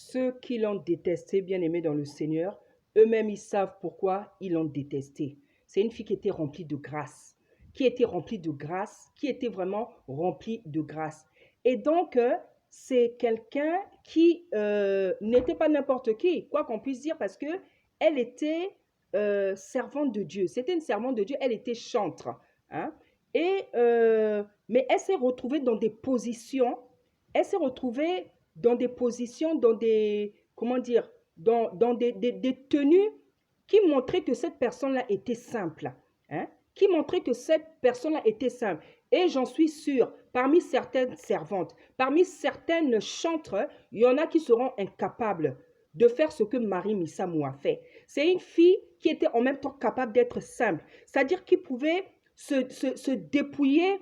Ceux qui l'ont détesté, bien aimé dans le Seigneur, eux-mêmes, ils savent pourquoi ils l'ont détesté. C'est une fille qui était remplie de grâce, qui était remplie de grâce, qui était vraiment remplie de grâce. Et donc, c'est quelqu'un qui n'était pas n'importe qui, quoi qu'on puisse dire, parce que elle était servante de Dieu. C'était une servante de Dieu, elle était chantre. Hein? Mais elle s'est retrouvée dans des positions, elle s'est retrouvée dans des positions, dans des, comment dire, dans des tenues qui montraient que cette personne-là était simple. Hein? Qui montraient que cette personne-là était simple. Et j'en suis sûre, parmi certaines servantes, parmi certaines chantres, il y en a qui seront incapables de faire ce que Marie Missamou a fait. C'est une fille qui était en même temps capable d'être simple, c'est-à-dire qui pouvait se dépouiller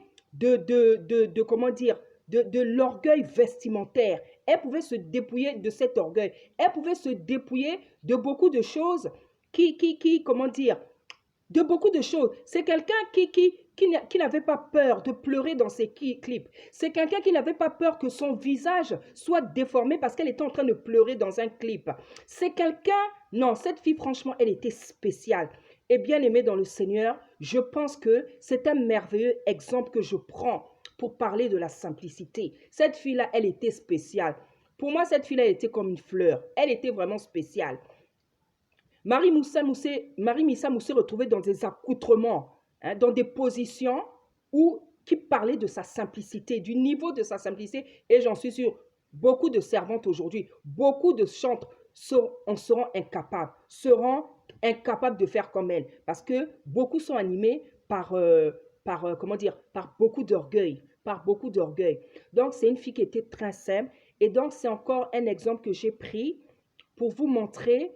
comment dire, de l'orgueil vestimentaire. Elle pouvait se dépouiller de cet orgueil. Elle pouvait se dépouiller de beaucoup de choses comment dire, de beaucoup de choses. C'est quelqu'un qui n'avait pas peur de pleurer dans ses clips. C'est quelqu'un qui n'avait pas peur que son visage soit déformé parce qu'elle était en train de pleurer dans un clip. C'est quelqu'un, non, cette fille, franchement, elle était spéciale. Et bien aimée dans le Seigneur, je pense que c'est un merveilleux exemple que je prends pour parler de la simplicité. Cette fille-là, elle était spéciale. Pour moi, cette fille-là, elle était comme une fleur. Elle était vraiment spéciale. Marie Missa Moussé retrouvée dans des accoutrements, hein, dans des positions qui parlaient de sa simplicité, du niveau de sa simplicité. Et j'en suis sûre, beaucoup de servantes aujourd'hui, beaucoup de chantres seront incapables de faire comme elle. Parce que beaucoup sont animés comment dire, par beaucoup d'orgueil. Par beaucoup d'orgueil. Donc, c'est une fille qui était très simple. Et donc, c'est encore un exemple que j'ai pris pour vous montrer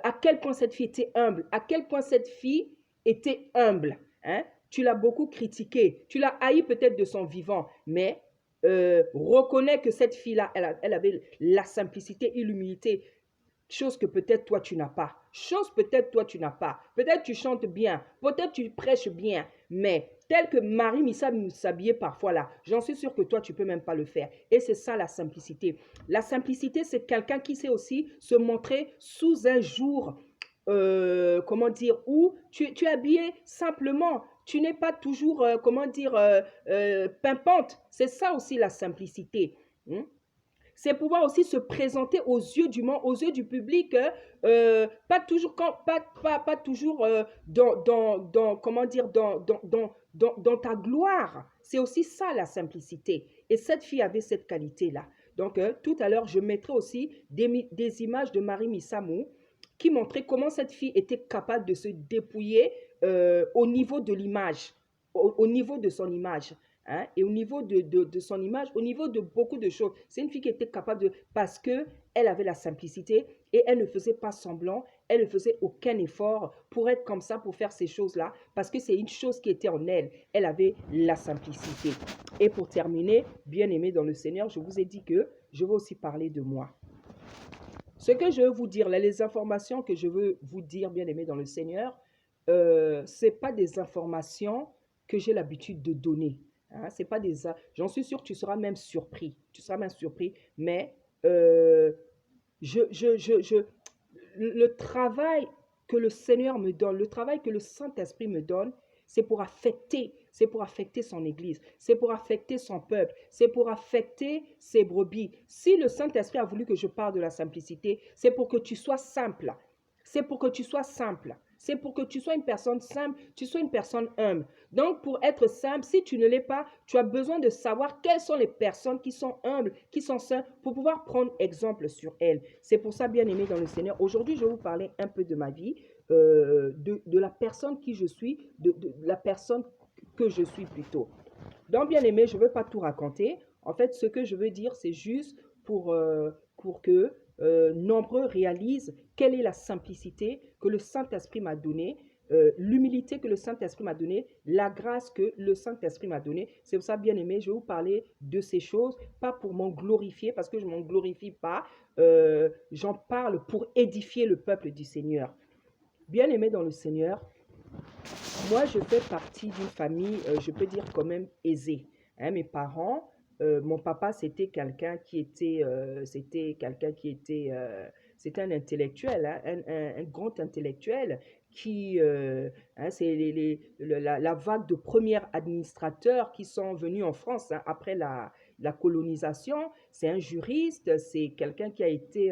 à quel point cette fille était humble, à quel point cette fille était humble. Hein? Tu l'as beaucoup critiquée, tu l'as haï peut-être de son vivant, mais reconnais que cette fille-là, elle avait la simplicité et l'humilité, chose que peut-être toi tu n'as pas. Chose peut-être toi tu n'as pas. Peut-être tu chantes bien, peut-être tu prêches bien, mais tel que Marie Missa s'habillait parfois là, j'en suis sûre que toi tu peux même pas le faire. Et c'est ça la simplicité. La simplicité, c'est quelqu'un qui sait aussi se montrer sous un jour, comment dire, où tu es habillé simplement. Tu n'es pas toujours, comment dire, pimpante. C'est ça aussi la simplicité. C'est pouvoir aussi se présenter aux yeux du monde, aux yeux du public, pas toujours, pas toujours comment dire, dans ta gloire. C'est aussi ça la simplicité. Et cette fille avait cette qualité-là. Donc, tout à l'heure, je mettrai aussi des images de Marie Missamou qui montraient comment cette fille était capable de se dépouiller au niveau de l'image, au niveau de son image. Hein, et au niveau de son image, au niveau de beaucoup de choses. C'est une fille qui était capable de... Parce qu'elle avait la simplicité et elle ne faisait pas semblant, elle ne faisait aucun effort pour être comme ça, pour faire ces choses-là, parce que c'est une chose qui était en elle. Elle avait la simplicité. Et pour terminer, bien aimé dans le Seigneur, je vous ai dit que je veux aussi parler de moi. Ce que je veux vous dire, là, les informations que je veux vous dire, bien aimé dans le Seigneur, ce n'est pas des informations que j'ai l'habitude de donner. Hein, c'est pas des... J'en suis sûr que tu seras même surpris. Tu seras même surpris. Mais le travail que le Seigneur me donne, le travail que le Saint-Esprit me donne, c'est pour affecter son Église, c'est pour affecter son peuple, c'est pour affecter ses brebis. Si le Saint-Esprit a voulu que je parle de la simplicité, c'est pour que tu sois simple. C'est pour que tu sois simple. C'est pour que tu sois une personne simple, tu sois une personne humble. Donc, pour être simple, si tu ne l'es pas, tu as besoin de savoir quelles sont les personnes qui sont humbles, qui sont simples, pour pouvoir prendre exemple sur elles. C'est pour ça, bien aimé dans le Seigneur, aujourd'hui, je vais vous parler un peu de ma vie, de la personne qui je suis, de la personne que je suis plutôt. Donc, bien aimé, je ne veux pas tout raconter. En fait, ce que je veux dire, c'est juste pour que nombreux réalisent quelle est la simplicité que le Saint-Esprit m'a donnée, l'humilité que le Saint-Esprit m'a donnée, la grâce que le Saint-Esprit m'a donnée. C'est pour ça, bien aimé, je vais vous parler de ces choses, pas pour m'en glorifier, parce que je ne m'en glorifie pas. J'en parle pour édifier le peuple du Seigneur. Bien aimé dans le Seigneur, moi, je fais partie d'une famille, je peux dire quand même aisée. Hein, mes parents mon papa, c'était un intellectuel, hein, un grand intellectuel c'est la vague de premiers administrateurs qui sont venus en France hein, après la colonisation. C'est un juriste, c'est quelqu'un qui a été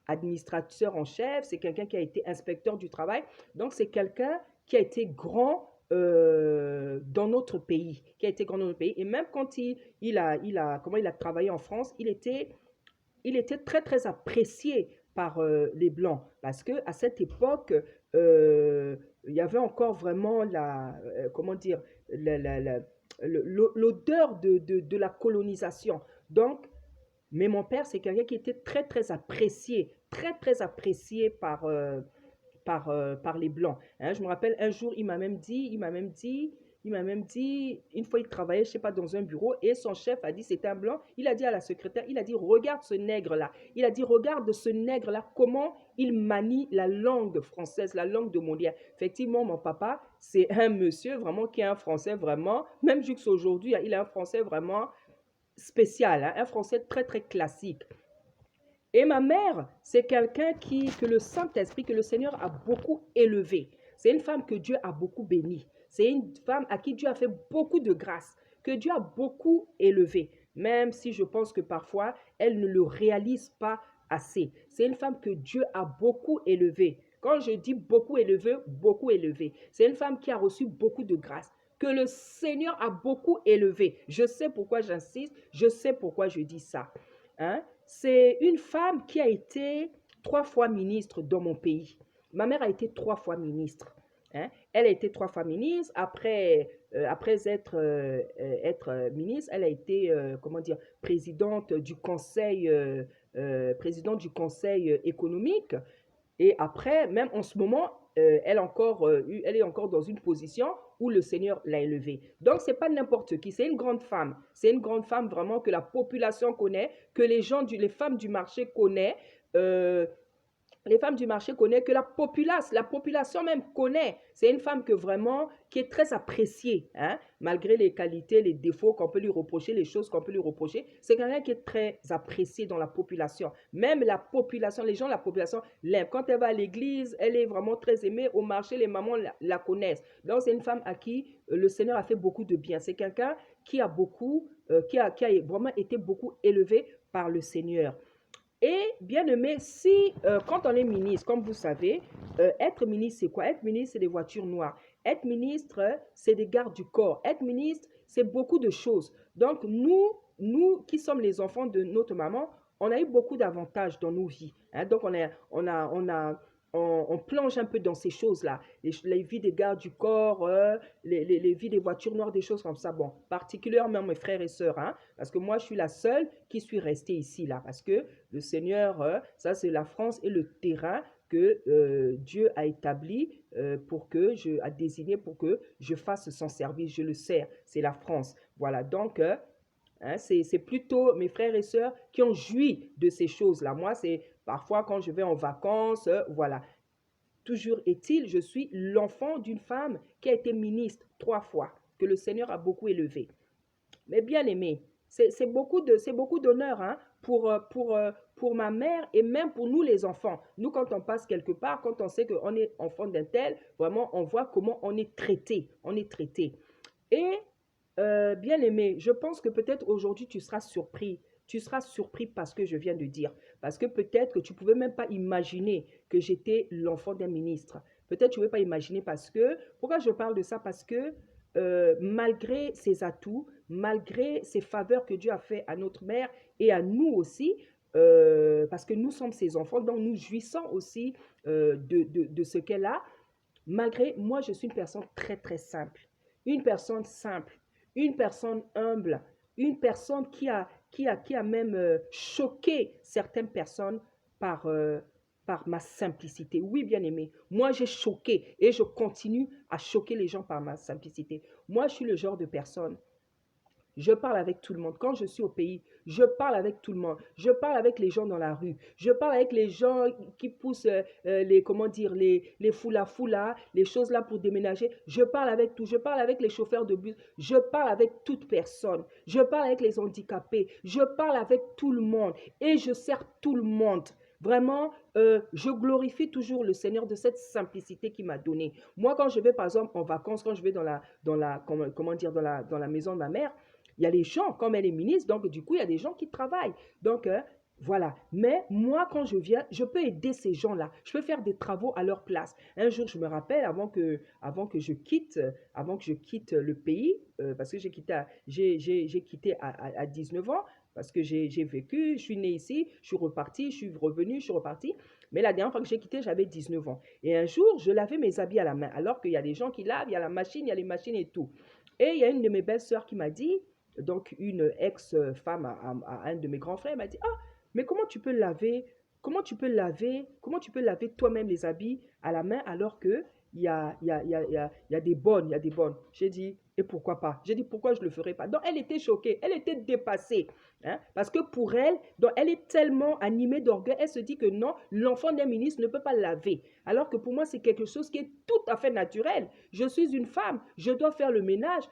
administrateur en chef, c'est quelqu'un qui a été inspecteur du travail. Donc, c'est quelqu'un qui a été grand dans notre pays, qui a été grand dans notre pays. Et même quand comment il a travaillé en France, il était très, très apprécié par les Blancs. Parce que à cette époque, euh, il y avait encore vraiment comment dire, l'odeur de la colonisation. Donc, mais mon père, c'est quelqu'un qui était très, très, très apprécié par les Blancs. Hein. Je me rappelle un jour, une fois il travaillait, je sais pas, dans un bureau et son chef a dit, c'était un Blanc, il a dit à la secrétaire, il a dit, regarde ce nègre-là. Il a dit, regarde ce nègre-là, comment il manie la langue française, la langue de Molière. Effectivement, mon papa, c'est un monsieur vraiment qui a un français vraiment, même jusqu'à aujourd'hui, il a un français vraiment spécial, hein, un français très, très classique. Et ma mère, c'est quelqu'un que le Saint-Esprit, que le Seigneur a beaucoup élevé. C'est une femme que Dieu a beaucoup bénie. C'est une femme à qui Dieu a fait beaucoup de grâce, que Dieu a beaucoup élevée, même si je pense que parfois, elle ne le réalise pas assez. C'est une femme que Dieu a beaucoup élevée. Quand je dis beaucoup élevée, beaucoup élevée. C'est une femme qui a reçu beaucoup de grâce, que le Seigneur a beaucoup élevée. Je sais pourquoi j'insiste, je sais pourquoi je dis ça. Hein? C'est une femme qui a été 3 fois ministre dans mon pays. Ma mère a été 3 fois ministre. Hein? Elle a été 3 fois ministre. Après être ministre, elle a été, comment dire, présidente du conseil économique. Et après, même en ce moment, elle est encore dans une position où le Seigneur l'a élevée. Donc, ce n'est pas n'importe qui, c'est une grande femme. C'est une grande femme vraiment que la population connaît, que les femmes du marché connaissent. Euh, les femmes du marché connaissent, que la population même connaît. C'est une femme qui est très appréciée, hein, malgré les qualités, les défauts qu'on peut lui reprocher, les choses qu'on peut lui reprocher. C'est quelqu'un qui est très apprécié dans la population. Même la population, les gens de la population l'aiment. Quand elle va à l'église, elle est vraiment très aimée. Au marché, les mamans la connaissent. Donc, c'est une femme à qui le Seigneur a fait beaucoup de bien. C'est quelqu'un qui a qui a vraiment été beaucoup élevé par le Seigneur. Et bien aimé, quand on est ministre, comme vous savez, être ministre, c'est quoi? Être ministre, c'est des voitures noires. Être ministre, c'est des gardes du corps. Être ministre, c'est beaucoup de choses. Donc, nous qui sommes les enfants de notre maman, on a eu beaucoup d'avantages dans nos vies. Hein. Donc, on plonge un peu dans ces choses-là. Les vies des gardes du corps, les vies des voitures noires, des choses comme ça. Bon, particulièrement mes frères et sœurs, hein, parce que moi, je suis la seule qui suis restée ici, là, parce que le Seigneur, ça c'est la France et le terrain que Dieu a établi a désigné pour que je fasse son service, je le sers, c'est la France. Voilà, donc hein, c'est plutôt mes frères et sœurs qui ont joui de ces choses-là. Moi, c'est parfois quand je vais en vacances, voilà. Toujours est-il, je suis l'enfant d'une femme qui a été ministre 3 fois, que le Seigneur a beaucoup élevé. Mais bien aimé, c'est beaucoup d'honneur hein, pour ma mère et même pour nous les enfants. Nous, quand on passe quelque part, quand on sait qu'on est enfant d'un tel, vraiment, on voit comment on est traité. On est traité. Et bien aimé, je pense que peut-être aujourd'hui tu seras surpris. Tu seras surpris parce que je viens de dire. Parce que peut-être que tu ne pouvais même pas imaginer que j'étais l'enfant d'un ministre. Peut-être que tu ne pouvais pas imaginer parce que... Pourquoi je parle de ça? Parce que malgré ses atouts, malgré ses faveurs que Dieu a fait à notre mère et à nous aussi, parce que nous sommes ses enfants, donc nous jouissons aussi de ce qu'elle a. Malgré, moi, je suis une personne très, très simple, une personne humble, une personne qui a même choqué certaines personnes par, par ma simplicité. Oui, bien aimé, moi j'ai choqué et je continue à choquer les gens par ma simplicité. Moi, je suis le genre de personne, je parle avec tout le monde. Quand je suis au pays, je parle avec tout le monde. Je parle avec les gens dans la rue. Je parle avec les gens qui poussent les, comment dire, les foula, les choses là pour déménager. Je parle avec tout. Je parle avec les chauffeurs de bus. Je parle avec toute personne. Je parle avec les handicapés. Je parle avec tout le monde. Et je sers tout le monde. Vraiment, je glorifie toujours le Seigneur de cette simplicité qu'il m'a donnée. Moi, quand je vais, par exemple, en vacances, quand je vais comment dire, dans la maison de ma mère, il y a les gens, comme elle est ministre, donc du coup, il y a des gens qui travaillent. Donc, voilà. Mais moi, quand je viens, je peux aider ces gens-là. Je peux faire des travaux à leur place. Un jour, je me rappelle, avant que je quitte le pays, parce que j'ai quitté à 19 ans, parce que j'ai vécu, je suis née ici, je suis repartie, je suis revenue, je suis repartie. Mais la dernière fois que j'ai quitté, j'avais 19 ans. Et un jour, je lavais mes habits à la main, alors qu'il y a des gens qui lavent, il y a la machine, il y a les machines et tout. Et il y a une de mes belles-sœurs qui m'a dit, donc une ex-femme à un de mes grands frères, m'a dit, ah, mais comment tu peux laver toi-même les habits à la main alors que il y a des bonnes, il y a des bonnes. J'ai dit, et pourquoi pas? J'ai dit, pourquoi je ne le ferais pas? Donc, elle était choquée, elle était dépassée. Hein, parce que pour elle, donc, elle est tellement animée d'orgueil, elle se dit que non, l'enfant d'un ministre ne peut pas laver. Alors que pour moi, c'est quelque chose qui est tout à fait naturel. Je suis une femme, je dois faire le ménage,